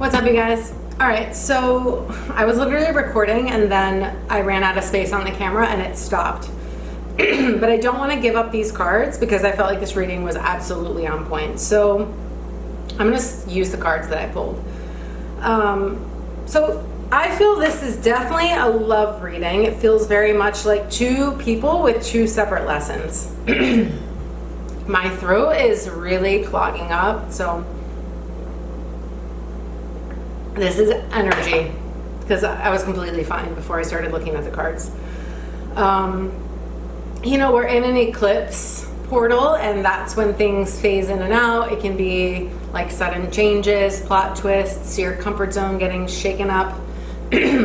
What's up, you guys? All right, so I was literally recording and then I ran out of space on the camera and it stopped. But I don't want to give up these cards because I felt like this reading was absolutely on point. So I'm going to use the cards that I pulled. So I feel this is definitely a love reading. It feels very much like two people with two separate lessons. My throat is really clogging up, so this is energy because I was completely fine before I started looking at the cards. You know, we're in an eclipse portal, and that's when things phase in and out. It can be like sudden changes, plot twists, your comfort zone getting shaken up,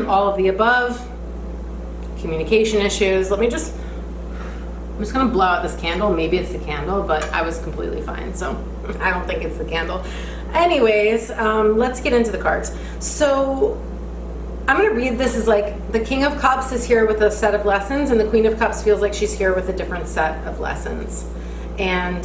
all of the above, communication issues. I'm just gonna blow out this candle. Maybe it's the candle, but I was completely fine, so I don't think it's the candle. Anyways, let's get into the cards. So I'm going to read this as like the King of Cups is here with a set of lessons, and the Queen of Cups feels like she's here with a different set of lessons. And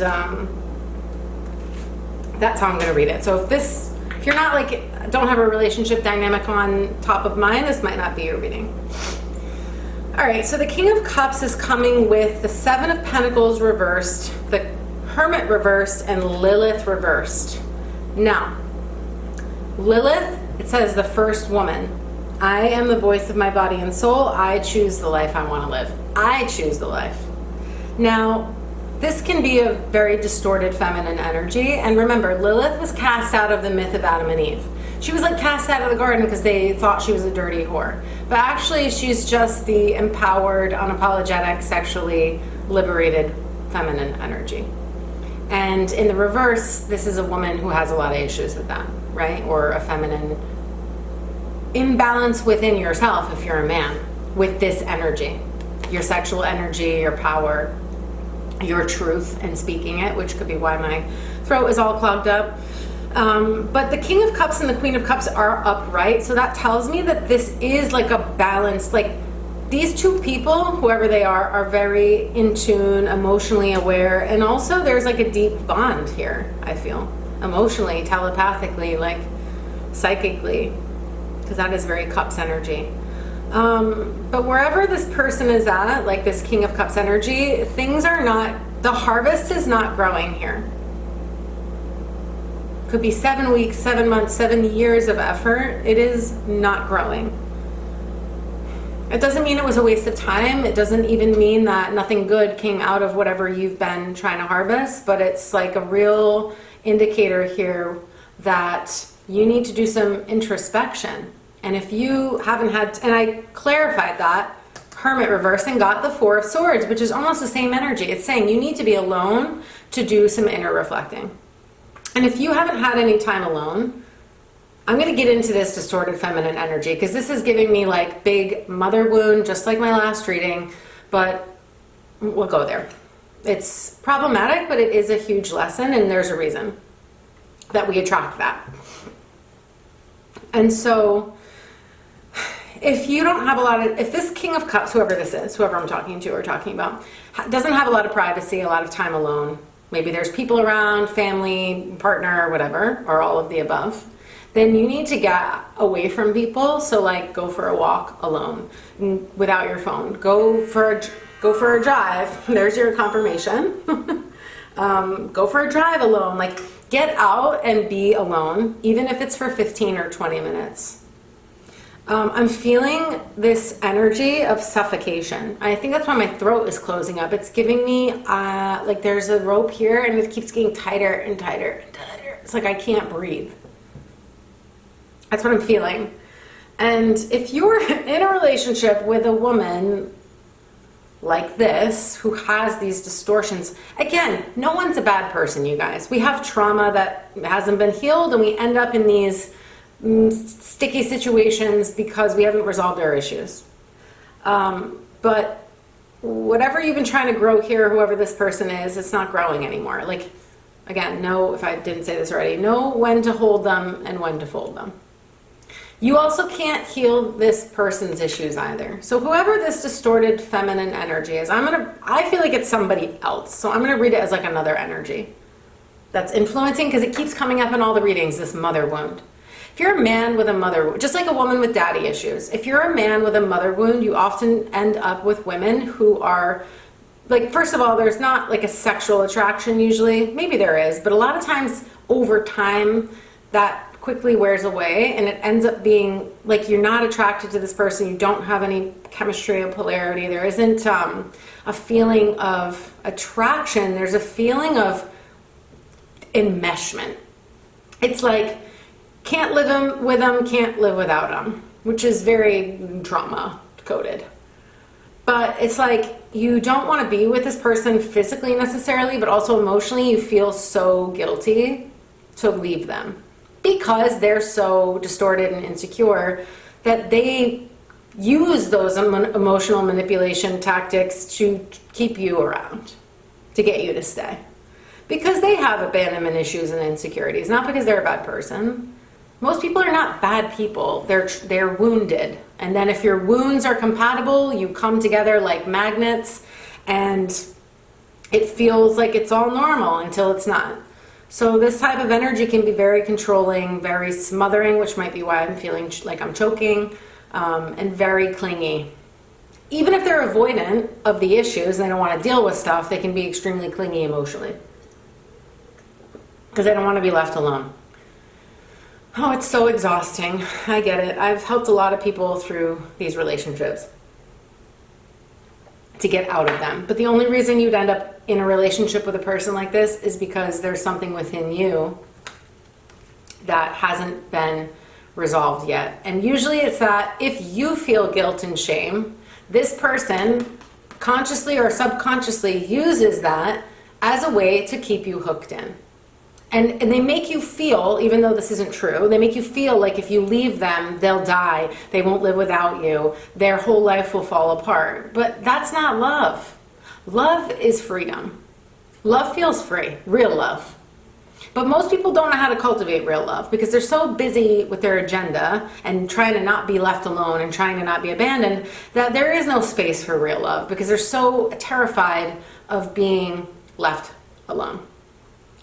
that's how I'm going to read it. So if you're not like, don't have a relationship dynamic on top of mind, this might not be your reading. All right, so the King of Cups is coming with the Seven of Pentacles reversed, the Hermit reversed, and Lilith reversed. Now, Lilith, it says the first woman. I am the voice of my body and soul. I choose the life I want to live. I choose the life. Now, this can be a very distorted feminine energy. And remember, Lilith was cast out of the myth of Adam and Eve. She was like cast out of the garden because they thought she was a dirty whore. But actually, she's just the empowered, unapologetic, sexually liberated feminine energy. And in the reverse, this is a woman who has a lot of issues with that, right? Or a feminine imbalance within yourself if you're a man with this energy, your sexual energy, your power, your truth, and speaking it, which could be why my throat is all clogged up. But the King of Cups and the Queen of Cups are upright, so that tells me that this is like a balanced, like these two people, whoever they are very in tune, emotionally aware, and also there's like a deep bond here, I feel, emotionally, telepathically, like psychically, because that is very Cups energy. But wherever this person is at, like this King of Cups energy, things are not, the harvest is not growing here. Could be 7 weeks, 7 months, 7 years of effort. It is not growing. It doesn't mean it was a waste of time. It doesn't even mean that nothing good came out of whatever you've been trying to harvest, but it's like a real indicator here that you need to do some introspection. And if you haven't had, and I clarified that, Hermit reverse and got the Four of Swords, which is almost the same energy. It's saying you need to be alone to do some inner reflecting. And if you haven't had any time alone, I'm going to get into this distorted feminine energy because this is giving me like big mother wound, just like my last reading, but we'll go there. It's problematic, but it is a huge lesson, and there's a reason that we attract that. And so if you don't have a lot of, if this King of Cups, whoever this is, whoever I'm talking to or talking about, doesn't have a lot of privacy, a lot of time alone, maybe there's people around, family, partner, or whatever, or all of the above, then you need to get away from people. So like go for a walk alone without your phone. Go for a drive. There's your confirmation. Go for a drive alone. Like get out and be alone, even if it's for 15 or 20 minutes. I'm feeling this energy of suffocation. I think that's why my throat is closing up. It's giving me like there's a rope here and it keeps getting tighter and tighter and tighter. It's like I can't breathe. That's what I'm feeling. And if you're in a relationship with a woman like this, who has these distortions, again, no one's a bad person, you guys. We have trauma that hasn't been healed, and we end up in these sticky situations because we haven't resolved our issues. But whatever you've been trying to grow here, whoever this person is, it's not growing anymore. Like, again, know, if I didn't say this already, know when to hold them and when to fold them. You also can't heal this person's issues either. So whoever this distorted feminine energy is, I feel like it's somebody else. So I'm going to read it as like another energy that's influencing, because it keeps coming up in all the readings, this mother wound. If you're a man with a mother wound, just like a woman with daddy issues, if you're a man with a mother wound, you often end up with women who are like, first of all, there's not like a sexual attraction usually. Maybe there is, but a lot of times over time that quickly wears away, and it ends up being like you're not attracted to this person, you don't have any chemistry or polarity, there isn't a feeling of attraction, there's a feeling of enmeshment. It's like, can't live with them, can't live without them, which is very trauma coded. But it's like, you don't want to be with this person physically necessarily, but also emotionally you feel so guilty to leave them because they're so distorted and insecure that they use those emotional manipulation tactics to keep you around, to get you to stay. Because they have abandonment issues and insecurities, not because they're a bad person. Most people are not bad people, they're wounded. And then if your wounds are compatible, you come together like magnets and it feels like it's all normal until it's not. So this type of energy can be very controlling, very smothering, which might be why I'm feeling like I'm choking, and very clingy. Even if they're avoidant of the issues and they don't want to deal with stuff, they can be extremely clingy emotionally because they don't want to be left alone. Oh, it's so exhausting. I get it. I've helped a lot of people through these relationships to get out of them. But the only reason you'd end up in a relationship with a person like this is because there's something within you that hasn't been resolved yet. And usually it's that if you feel guilt and shame, this person consciously or subconsciously uses that as a way to keep you hooked in. And they make you feel, even though this isn't true, they make you feel like if you leave them, they'll die, they won't live without you, their whole life will fall apart. But that's not love. Love is freedom. Love feels free, real love. But most people don't know how to cultivate real love because they're so busy with their agenda and trying to not be left alone and trying to not be abandoned that there is no space for real love because they're so terrified of being left alone.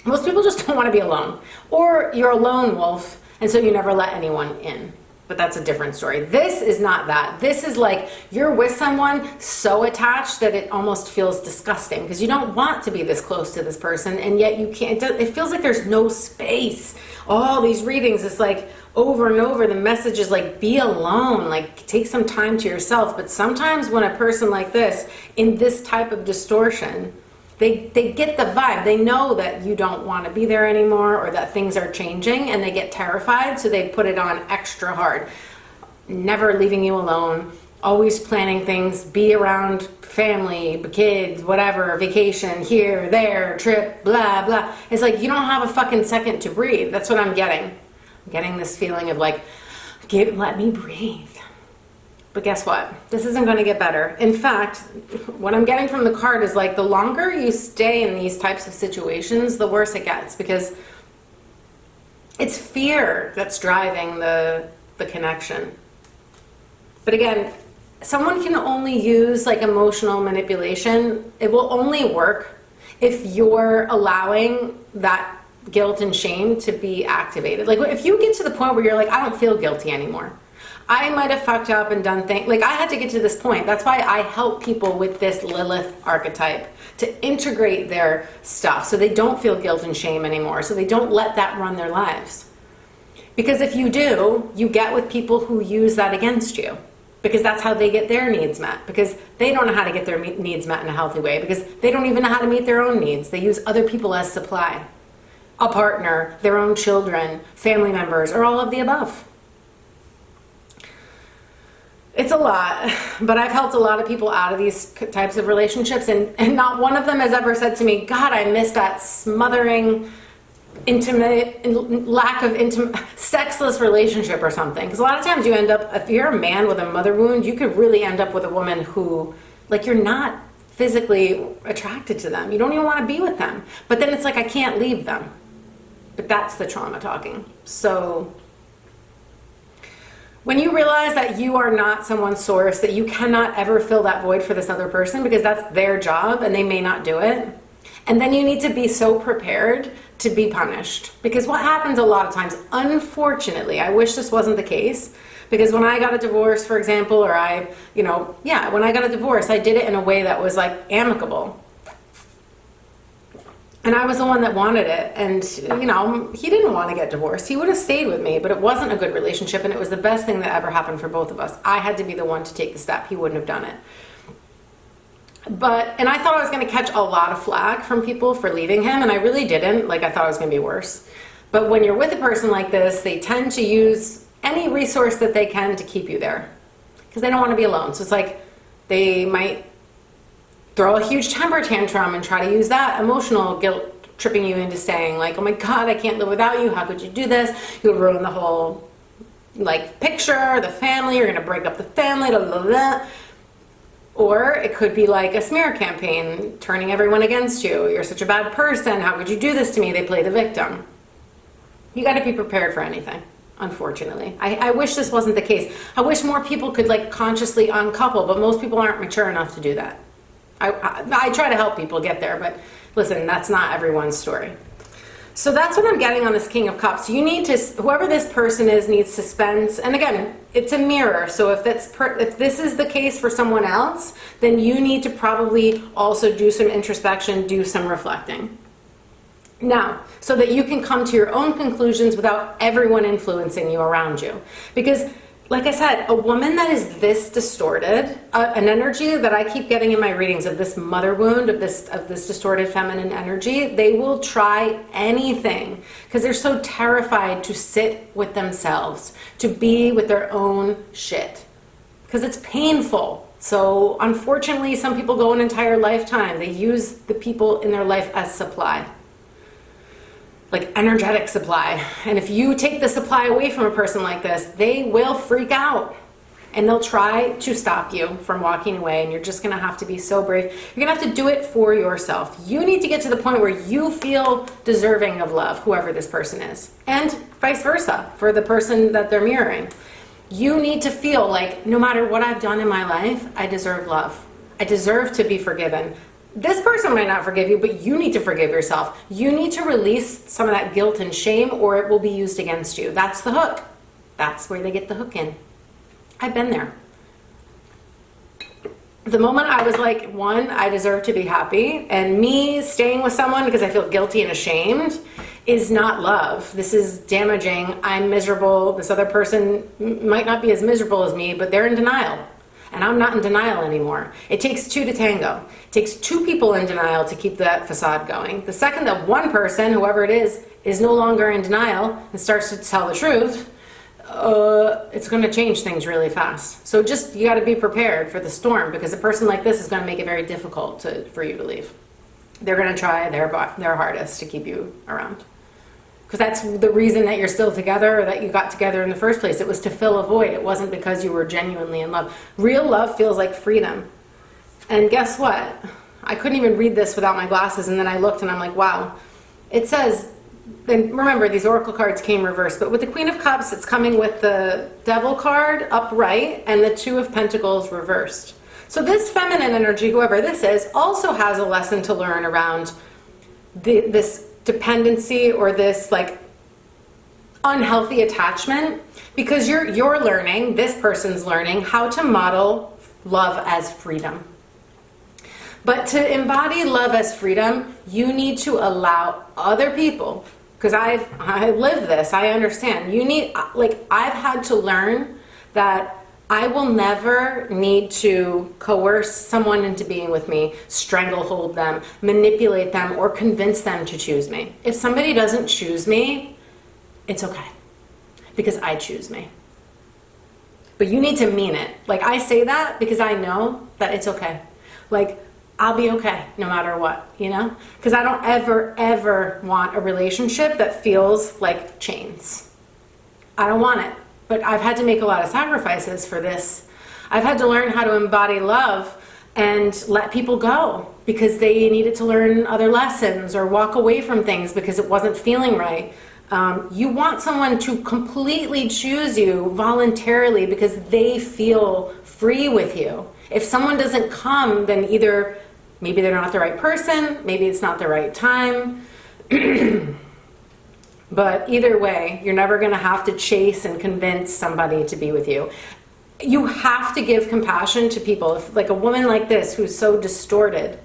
Most people just don't want to be alone. Or you're a lone wolf, and so you never let anyone in. But that's a different story. This is not that. This is like you're with someone so attached that it almost feels disgusting because you don't want to be this close to this person, and yet you can't. It feels like there's no space. All these readings, it's like over and over, the message is like, be alone, like take some time to yourself. But sometimes when a person like this, in this type of distortion, They get the vibe. They know that you don't want to be there anymore or that things are changing and they get terrified, so they put it on extra hard. Never leaving you alone, always planning things, be around family, kids, whatever, vacation, here, there, trip, blah, blah. It's like you don't have a fucking second to breathe. That's what I'm getting. I'm getting this feeling of like, let me breathe. But guess what? This isn't going to get better. In fact, what I'm getting from the card is like the longer you stay in these types of situations, the worse it gets because it's fear that's driving the connection. But again, someone can only use like emotional manipulation. It will only work if you're allowing that guilt and shame to be activated. Like if you get to the point where you're like, I don't feel guilty anymore. I might have fucked up and done things. Like I had to get to this point. That's why I help people with this Lilith archetype to integrate their stuff so they don't feel guilt and shame anymore. So they don't let that run their lives. Because if you do, you get with people who use that against you. Because that's how they get their needs met. Because they don't know how to get their needs met in a healthy way. Because they don't even know how to meet their own needs. They use other people as supply. A partner, their own children, family members, or all of the above. It's a lot, but I've helped a lot of people out of these types of relationships, and not one of them has ever said to me, God, I miss that smothering, intimate, lack of intimate, sexless relationship or something. Because a lot of times you end up, if you're a man with a mother wound, you could really end up with a woman who, like, you're not physically attracted to them. You don't even want to be with them. But then it's like, I can't leave them. But that's the trauma talking. So when you realize that you are not someone's source, that you cannot ever fill that void for this other person because that's their job and they may not do it, and then you need to be so prepared to be punished. Because what happens a lot of times, unfortunately, I wish this wasn't the case, because when I got a divorce, for example, or when I got a divorce, I did it in a way that was like amicable. And I was the one that wanted it. And, he didn't want to get divorced. He would have stayed with me, but it wasn't a good relationship. And it was the best thing that ever happened for both of us. I had to be the one to take the step. He wouldn't have done it. And I thought I was going to catch a lot of flack from people for leaving him. And I really didn't. Like, I thought it was going to be worse. But when you're with a person like this, they tend to use any resource that they can to keep you there. Because they don't want to be alone. So it's like they might throw a huge temper tantrum and try to use that emotional guilt tripping you into staying, like, oh my God, I can't live without you. How could you do this? You'll ruin the whole picture, the family. You're going to break up the family. Blah, blah, blah. Or it could be like a smear campaign, turning everyone against you. You're such a bad person. How could you do this to me? They play the victim. You got to be prepared for anything. Unfortunately, I wish this wasn't the case. I wish more people could consciously uncouple, but most people aren't mature enough to do that. I try to help people get there, but listen, that's not everyone's story. So that's what I'm getting on this King of Cups. You need to, whoever this person is needs to spend, and again, it's a mirror. So if this is the case for someone else, then you need to probably also do some introspection, do some reflecting. Now, so that you can come to your own conclusions without everyone influencing you around you. Because like I said, a woman that is this distorted, an energy that I keep getting in my readings of this mother wound, of this distorted feminine energy, they will try anything because they're so terrified to sit with themselves, to be with their own shit, because it's painful. So unfortunately, some people go an entire lifetime. They use the people in their life as supply. Like energetic supply. And if you take the supply away from a person like this, they will freak out and they'll try to stop you from walking away, and you're just going to have to be so brave. You're going to have to do it for yourself. You need to get to the point where you feel deserving of love, whoever this person is, and vice versa for the person that they're mirroring. You need to feel like no matter what I've done in my life, I deserve love. I deserve to be forgiven. This person might not forgive you, but you need to forgive yourself. You need to release some of that guilt and shame, or it will be used against you. That's the hook. That's where they get the hook in. I've been there. The moment I was like, one, I deserve to be happy, and me staying with someone because I feel guilty and ashamed is not love. This is damaging. I'm miserable. This other person might not be as miserable as me, but they're in denial. And I'm not in denial anymore. It takes two to tango. It takes two people in denial to keep that facade going. The second that one person, whoever it is no longer in denial and starts to tell the truth, it's going to change things really fast. So you got to be prepared for the storm, because a person like this is going to make it very difficult for you to leave. They're going to try their hardest to keep you around. Because that's the reason that you're still together, or that you got together in the first place. It was to fill a void. It wasn't because you were genuinely in love. Real love feels like freedom. And guess what? I couldn't even read this without my glasses, and then I looked and I'm like, wow. It says, and remember, these oracle cards came reversed, but with the Queen of Cups, it's coming with the Devil card upright and the Two of Pentacles reversed. So this feminine energy, whoever this is, also has a lesson to learn around this dependency, or this unhealthy attachment, because you're learning, this person's learning how to model love as freedom. But to embody love as freedom, you need to allow other people, because I live this, I understand. I've had to learn that I will never need to coerce someone into being with me, stranglehold them, manipulate them, or convince them to choose me. If somebody doesn't choose me, it's okay, because I choose me. But you need to mean it. I say that because I know that it's okay. I'll be okay no matter what, Because I don't ever want a relationship that feels like chains. I don't want it. But I've had to make a lot of sacrifices for this. I've had to learn how to embody love and let people go because they needed to learn other lessons or walk away from things because it wasn't feeling right. You want someone to completely choose you voluntarily because they feel free with you. If someone doesn't come, then either maybe they're not the right person, maybe it's not the right time. But either way, you're never going to have to chase and convince somebody to be with you. You have to give compassion to people. If, like a woman like this who's so distorted,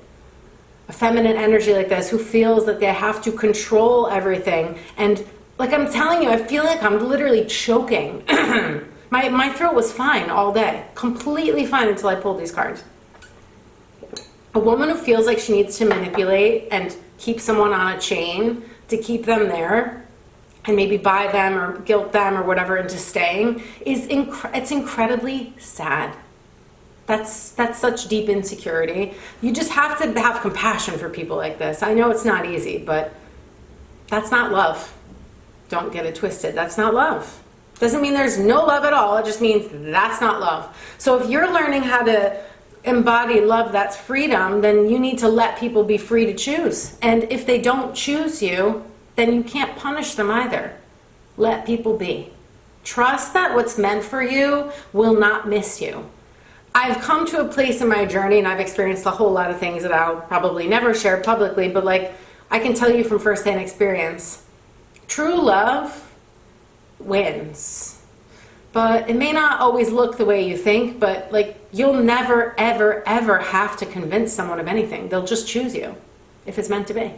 a feminine energy like this who feels that they have to control everything, and like I'm telling you, I feel like I'm literally choking. My throat was fine all day, completely fine until I pulled these cards. A woman who feels like she needs to manipulate and keep someone on a chain to keep them there, and maybe buy them or guilt them or whatever into staying, it's incredibly sad. That's such deep insecurity. You just have to have compassion for people like this. I know it's not easy, but that's not love. Don't get it twisted. That's not love. Doesn't mean there's no love at all. It just means that's not love. So if you're learning how to embody love that's freedom, then you need to let people be free to choose. And if they don't choose you, then you can't punish them either. Let people be. Trust that what's meant for you will not miss you. I've come to a place in my journey, and I've experienced a whole lot of things that I'll probably never share publicly, but like I can tell you from firsthand experience, true love wins. But it may not always look the way you think, but like you'll never, ever, ever have to convince someone of anything. They'll just choose you if it's meant to be.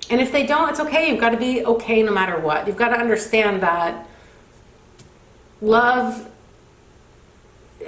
And if they don't, it's okay. You've got to be okay no matter what. You've got to understand that love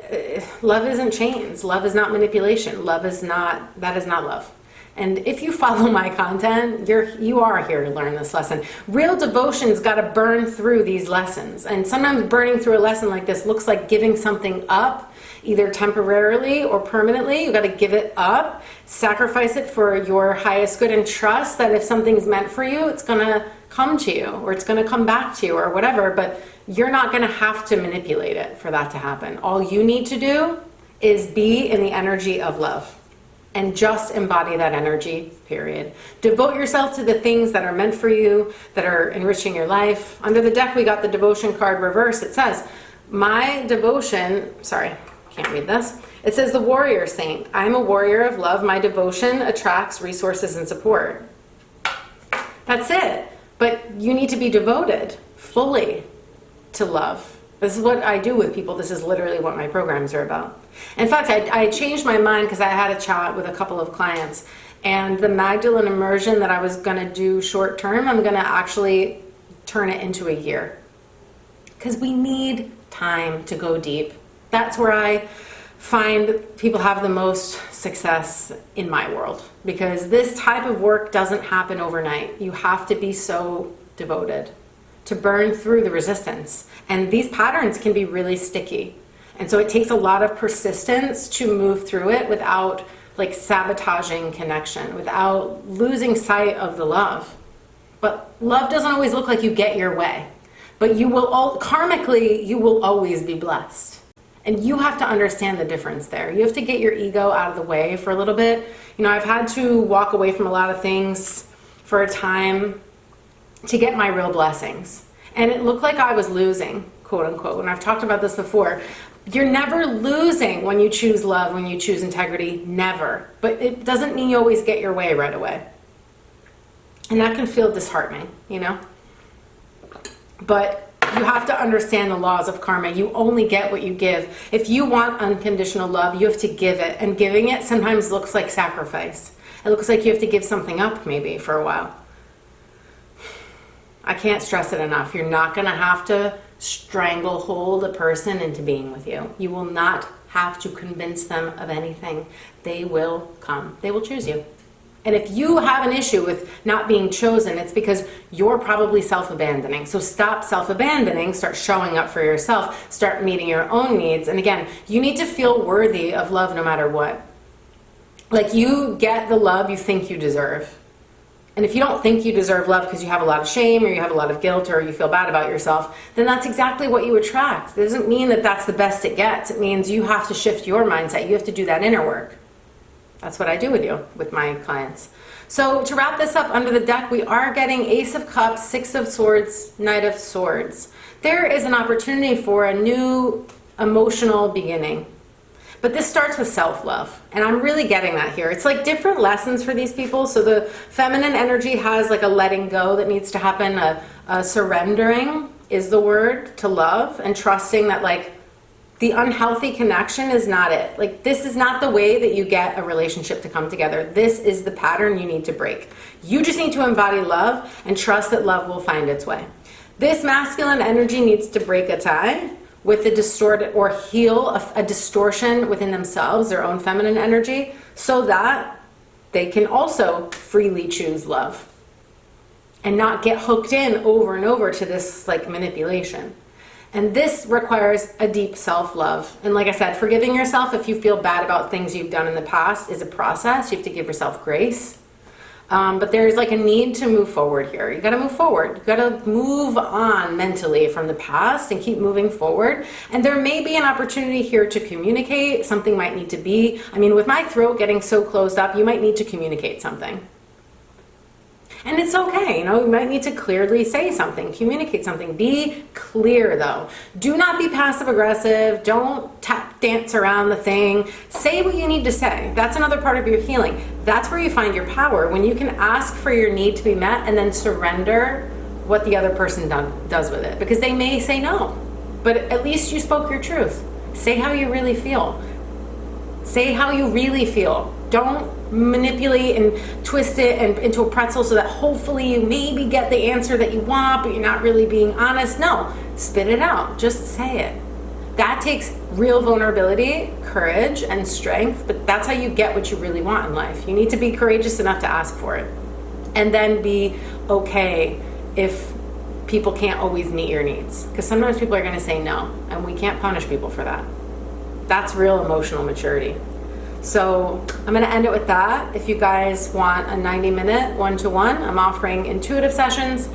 isn't chains. Love is not manipulation. That is not love. And if you follow my content, you are here to learn this lesson. Real devotion's got to burn through these lessons. And sometimes burning through a lesson like this looks like giving something up, either temporarily or permanently. You've got to give it up, sacrifice it for your highest good, and trust that if something's meant for you, it's going to come to you, or it's going to come back to you, or whatever. But you're not going to have to manipulate it for that to happen. All you need to do is be in the energy of love. And just embody that energy, period. Devote yourself to the things that are meant for you, that are enriching your life. Under the deck, we got the devotion card reverse. It says, my devotion, sorry, can't read this. It says, the warrior saint. I'm a warrior of love. My devotion attracts resources and support. That's it. But you need to be devoted fully to love. This is what I do with people. This is literally what my programs are about. In fact, I changed my mind because I had a chat with a couple of clients, and the Magdalene immersion that I was going to do short term, I'm going to actually turn it into a year. Because we need time to go deep. That's where I find people have the most success in my world. Because this type of work doesn't happen overnight. You have to be so devoted to burn through the resistance. And these patterns can be really sticky. And so it takes a lot of persistence to move through it without like sabotaging connection, without losing sight of the love. But love doesn't always look like you get your way. But you will karmically, you will always be blessed. And you have to understand the difference there. You have to get your ego out of the way for a little bit. You know, I've had to walk away from a lot of things for a time to get my real blessings. And it looked like I was losing, quote unquote. And I've talked about this before. You're never losing when you choose love, when you choose integrity, never. But it doesn't mean you always get your way right away. And that can feel disheartening, you know? But you have to understand the laws of karma. You only get what you give. If you want unconditional love, you have to give it. And giving it sometimes looks like sacrifice. It looks like you have to give something up maybe for a while. I can't stress it enough. You're not going to have to stranglehold a person into being with you. You will not have to convince them of anything. They will come. They will choose you. And if you have an issue with not being chosen, it's because you're probably self-abandoning. So stop self-abandoning, start showing up for yourself, start meeting your own needs. And again, you need to feel worthy of love no matter what. Like you get the love you think you deserve. And if you don't think you deserve love because you have a lot of shame or you have a lot of guilt or you feel bad about yourself, then that's exactly what you attract. It doesn't mean that that's the best it gets. It means you have to shift your mindset. You have to do that inner work. That's what I do with my clients. So to wrap this up, under the deck, we are getting Ace of Cups, Six of Swords, Knight of Swords. There is an opportunity for a new emotional beginning. But this starts with self-love, and I'm really getting that here. It's like different lessons for these people. So the feminine energy has like a letting go that needs to happen, a surrendering is the word to love, and trusting that like the unhealthy connection is not it. Like this is not the way that you get a relationship to come together. This is the pattern you need to break. You just need to embody love and trust that love will find its way. This masculine energy needs to break a tie with the distorted or heal a distortion within themselves, their own feminine energy, so that they can also freely choose love and not get hooked in over and over to this like manipulation. And this requires a deep self-love. And like I said, forgiving yourself if you feel bad about things you've done in the past is a process. You have to give yourself grace. But there's like a need to move forward here. You got to move forward. You got to move on mentally from the past and keep moving forward. And there may be an opportunity here to communicate. Something might need to be, I mean, with my throat getting so closed up, you might need to communicate something. And it's okay, you know, you might need to clearly say something, communicate something. Be clear though. Do not be passive aggressive. Don't tap dance around the thing. Say what you need to say. That's another part of your healing. That's where you find your power, when you can ask for your need to be met and then surrender what the other person does with it. Because they may say no, but at least you spoke your truth. Say how you really feel. Say how you really feel. Don't manipulate and twist it and into a pretzel so that hopefully you maybe get the answer that you want, but you're not really being honest. No, spit it out. Just say it. That takes real vulnerability, courage, and strength, but that's how you get what you really want in life. You need to be courageous enough to ask for it. And then be okay if people can't always meet your needs. Because sometimes people are going to say no, and we can't punish people for that. That's real emotional maturity. So I'm going to end it with that. If you guys want a 90-minute one-to-one, I'm offering intuitive sessions.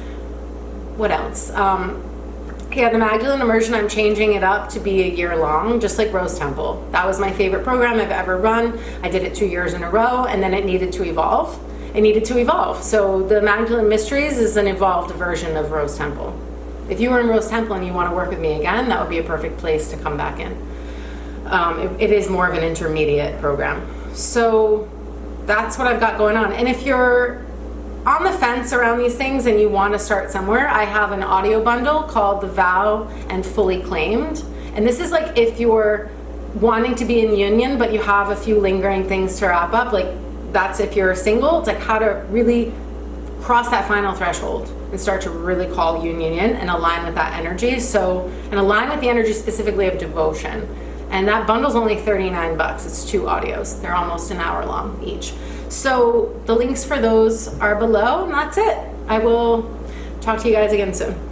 What else? Yeah, the Magdalene Immersion, I'm changing it up to be a year long, just like Rose Temple. That was my favorite program I've ever run. I did it 2 years in a row, and then it needed to evolve. It needed to evolve. So the Magdalene Mysteries is an evolved version of Rose Temple. If you were in Rose Temple and you want to work with me again, that would be a perfect place to come back in. It is more of an intermediate program. So that's what I've got going on. And if you're on the fence around these things and you want to start somewhere, I have an audio bundle called The Vow and Fully Claimed. And this is like if you're wanting to be in union, but you have a few lingering things to wrap up, like that's if you're single, it's like how to really cross that final threshold and start to really call union in and align with that energy. So, and align with the energy specifically of devotion. And that bundle's only $39. It's 2 audios. They're almost an hour long each. So the links for those are below, and that's it. I will talk to you guys again soon.